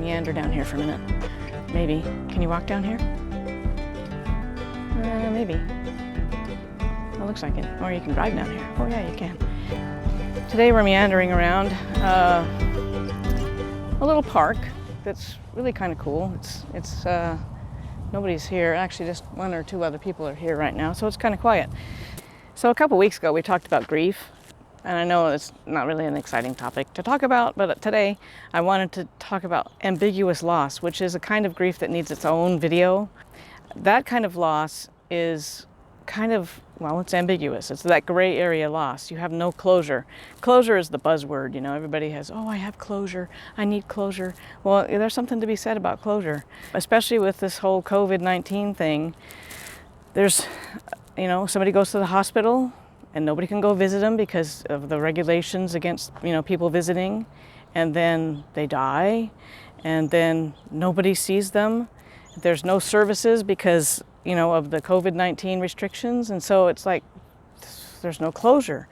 meander down here for a minute. Maybe. Can you walk down here? Maybe. It looks like it. Or you can drive down here. Oh yeah, you can. Today we're meandering around a little park that's really kind of cool. It's nobody's here. Actually, just one or two other people are here right now, so it's kind of quiet. So a couple weeks ago we talked about grief, and I know it's not really an exciting topic to talk about, but today I wanted to talk about ambiguous loss, which is a kind of grief that needs its own video. That kind of loss is kind of, well, it's ambiguous. It's that gray area loss. You have no closure. Closure is the buzzword, you know. Everybody has, oh, I have closure. I need closure. Well, there's something to be said about closure, especially with this whole COVID-19 thing. There's, you know, somebody goes to the hospital and nobody can go visit them because of the regulations against, you know, people visiting, and then they die, and then nobody sees them. There's no services because, you know, of the COVID-19 restrictions, and so it's like there's no closure.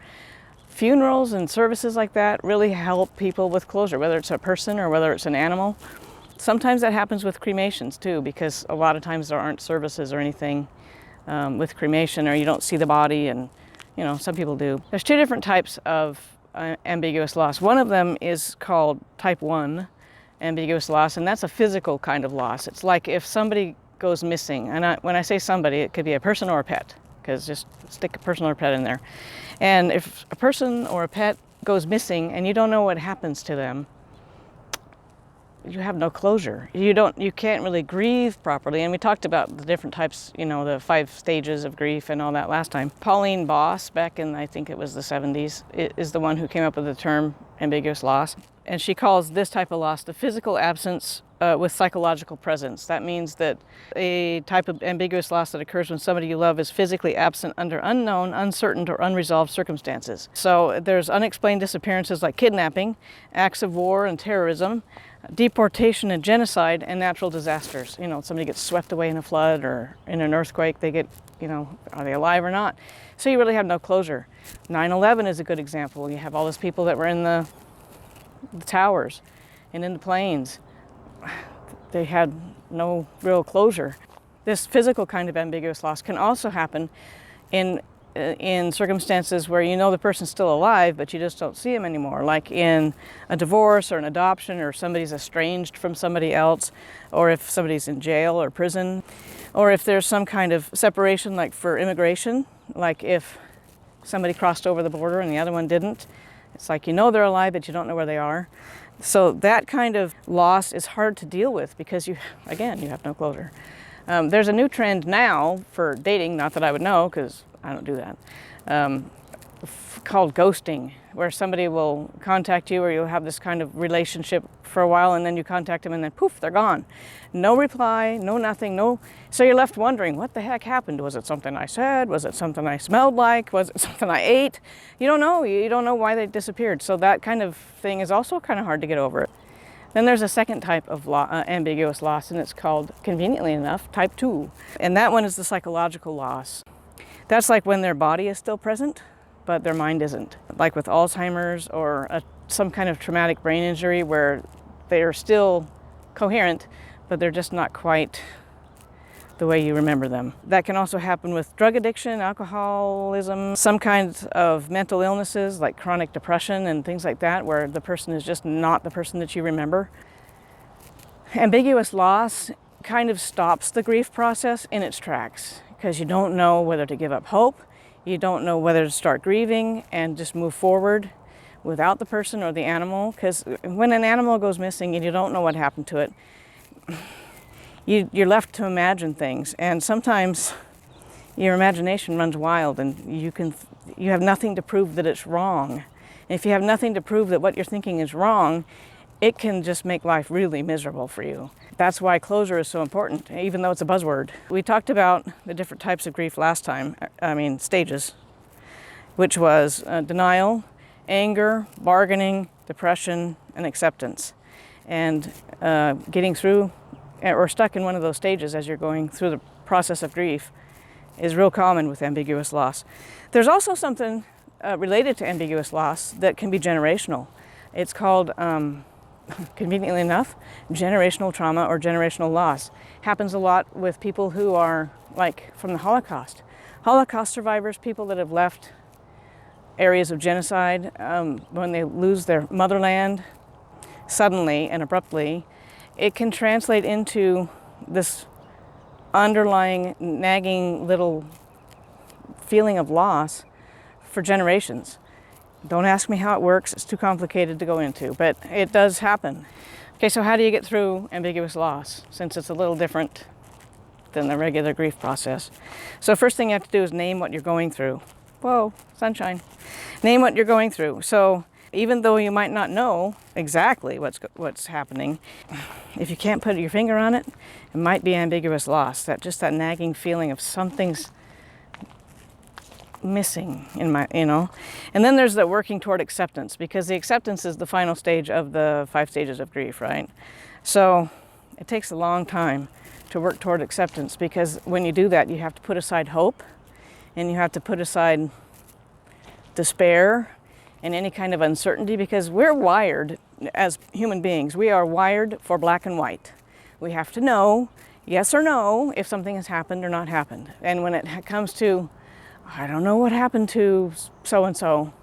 Funerals and services like that really help people with closure, whether it's a person or whether it's an animal. Sometimes that happens with cremations too, because a lot of times there aren't services or anything with cremation, or you don't see the body, and you know, some people do. There's two different types of ambiguous loss. One of them is called type 1 ambiguous loss, and that's a physical kind of loss. It's like if somebody goes missing, and when I say somebody, it could be a person or a pet, because just stick a person or a pet in there. And if a person or a pet goes missing and you don't know what happens to them, you have no closure. You can't really grieve properly. And we talked about the different types, you know, the 5 stages of grief and all that last time. Pauline Boss, back in, I think it was the 70s, is the one who came up with the term ambiguous loss. And she calls this type of loss the physical absence with psychological presence. That means that a type of ambiguous loss that occurs when somebody you love is physically absent under unknown, uncertain, or unresolved circumstances. So there's unexplained disappearances like kidnapping, acts of war and terrorism, deportation and genocide, and natural disasters. You know, somebody gets swept away in a flood or in an earthquake, they get, you know, are they alive or not? So you really have no closure. 9/11 is a good example. You have all those people that were in the towers and in the planes. They had no real closure. This physical kind of ambiguous loss can also happen in circumstances where you know the person's still alive, but you just don't see him anymore, like in a divorce or an adoption, or somebody's estranged from somebody else, or if somebody's in jail or prison, or if there's some kind of separation, like for immigration, like if somebody crossed over the border and the other one didn't. It's like you know they're alive, but you don't know where they are. So that kind of loss is hard to deal with because you have no closure. There's a new trend now for dating, not that I would know because I don't do that, called ghosting, where somebody will contact you, or you'll have this kind of relationship for a while, and then you contact them and then poof, they're gone. No reply, no nothing, no. So you're left wondering, what the heck happened? Was it something I said? Was it something I smelled like? Was it something I ate? You don't know. You don't know why they disappeared. So that kind of thing is also kind of hard to get over. Then there's a second type of ambiguous loss, and it's called, conveniently enough, type 2. And that one is the psychological loss. That's like when their body is still present, but their mind isn't. Like with Alzheimer's or some kind of traumatic brain injury where they are still coherent, but they're just not quite the way you remember them. That can also happen with drug addiction, alcoholism, some kinds of mental illnesses like chronic depression and things like that, where the person is just not the person that you remember. Ambiguous loss kind of stops the grief process in its tracks, because you don't know whether to give up hope, you don't know whether to start grieving and just move forward without the person or the animal. Because when an animal goes missing and you don't know what happened to it, you're left to imagine things, and sometimes your imagination runs wild, and you have nothing to prove that it's wrong. And if you have nothing to prove that what you're thinking is wrong, it can just make life really miserable for you. That's why closure is so important, even though it's a buzzword. We talked about the different types of grief last time, stages, which was denial, anger, bargaining, depression, and acceptance. And getting through or stuck in one of those stages as you're going through the process of grief is real common with ambiguous loss. There's also something related to ambiguous loss that can be generational. It's called conveniently enough, generational trauma or generational loss. Happens a lot with people who are like from the Holocaust. Holocaust survivors, people that have left areas of genocide, when they lose their motherland suddenly and abruptly, it can translate into this underlying nagging little feeling of loss for generations. Don't ask me how it works, it's too complicated to go into, but it does happen. Okay, so how do you get through ambiguous loss, since it's a little different than the regular grief process? So first thing you have to do is name what you're going through. Whoa, sunshine. Name what you're going through. So even though you might not know exactly what's happening, if you can't put your finger on it, it might be ambiguous loss. That nagging feeling of something's missing in my, And then there's the working toward acceptance, because the acceptance is the final stage of the 5 stages of grief, right? So it takes a long time to work toward acceptance, because when you do that, you have to put aside hope, and you have to put aside despair and any kind of uncertainty, because we're wired as human beings. We are wired for black and white. We have to know yes or no if something has happened or not happened. And when it comes to, I don't know what happened to so-and-so,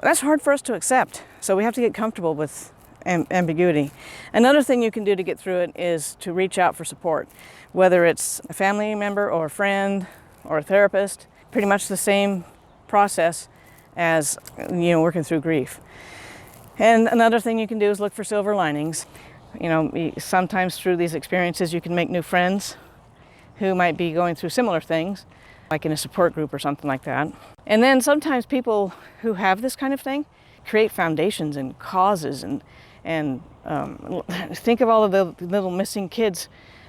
that's hard for us to accept. So we have to get comfortable with ambiguity. Another thing you can do to get through it is to reach out for support, whether it's a family member or a friend or a therapist. Pretty much the same process as working through grief. And another thing you can do is look for silver linings. Sometimes through these experiences you can make new friends who might be going through similar things, like in a support group or something like that. And then sometimes people who have this kind of thing create foundations and causes and think of all of the little missing kids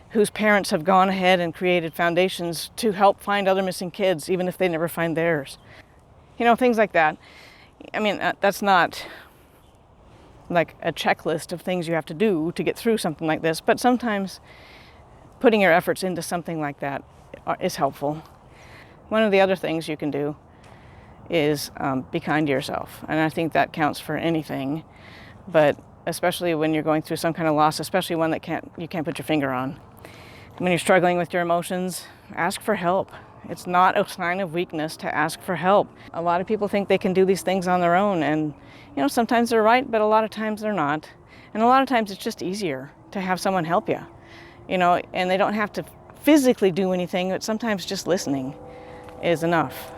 whose parents have gone ahead and created foundations to help find other missing kids, even if they never find theirs. Things like that. I mean, that's not like a checklist of things you have to do to get through something like this, but sometimes putting your efforts into something like that is helpful. One of the other things you can do is be kind to yourself, and I think that counts for anything, but especially when you're going through some kind of loss, especially one that you can't put your finger on. When you're struggling with your emotions, ask for help. It's not a sign of weakness to ask for help. A lot of people think they can do these things on their own, and sometimes they're right, but a lot of times they're not. And a lot of times it's just easier to have someone help you, and they don't have to physically do anything, but sometimes just listening is enough.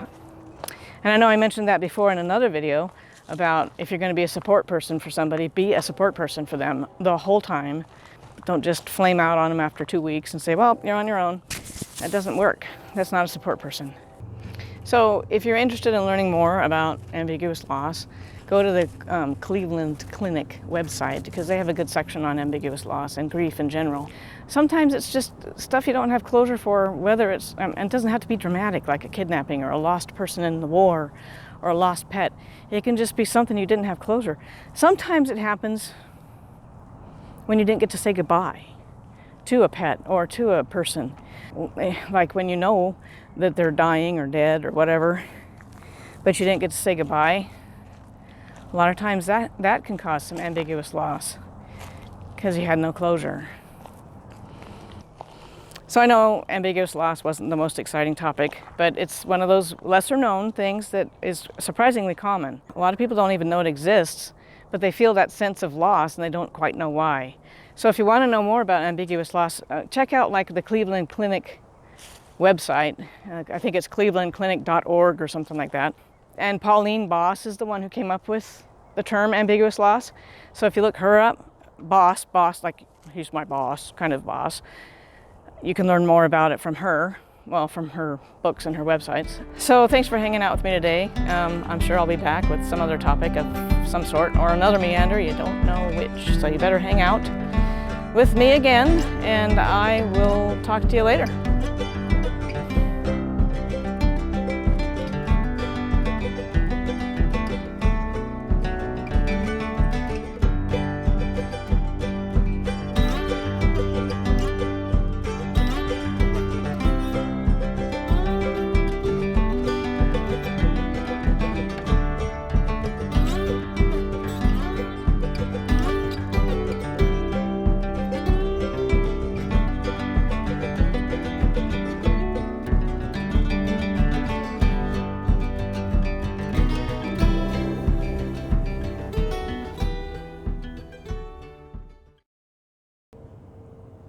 And I know I mentioned that before in another video about if you're going to be a support person for somebody, be a support person for them the whole time. Don't just flame out on them after 2 weeks and say, well, you're on your own. That doesn't work. That's not a support person. So if you're interested in learning more about ambiguous loss, go to the Cleveland Clinic website, because they have a good section on ambiguous loss and grief in general. Sometimes it's just stuff you don't have closure for, whether it's, and it doesn't have to be dramatic, like a kidnapping or a lost person in the war or a lost pet. It can just be something you didn't have closure. Sometimes it happens when you didn't get to say goodbye to a pet or to a person, like when you know that they're dying or dead or whatever, but you didn't get to say goodbye. A lot of times that can cause some ambiguous loss because you had no closure. So I know ambiguous loss wasn't the most exciting topic, but it's one of those lesser known things that is surprisingly common. A lot of people don't even know it exists, but they feel that sense of loss and they don't quite know why. So if you want to know more about ambiguous loss, check out like the Cleveland Clinic website. I think it's clevelandclinic.org or something like that. And Pauline Boss is the one who came up with the term ambiguous loss. So if you look her up, boss, like he's my boss, kind of boss, you can learn more about it from her, from her books and her websites. So thanks for hanging out with me today. I'm sure I'll be back with some other topic of some sort or another meander, you don't know which. So you better hang out with me again, and I will talk to you later.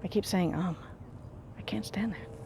I keep saying, I can't stand that.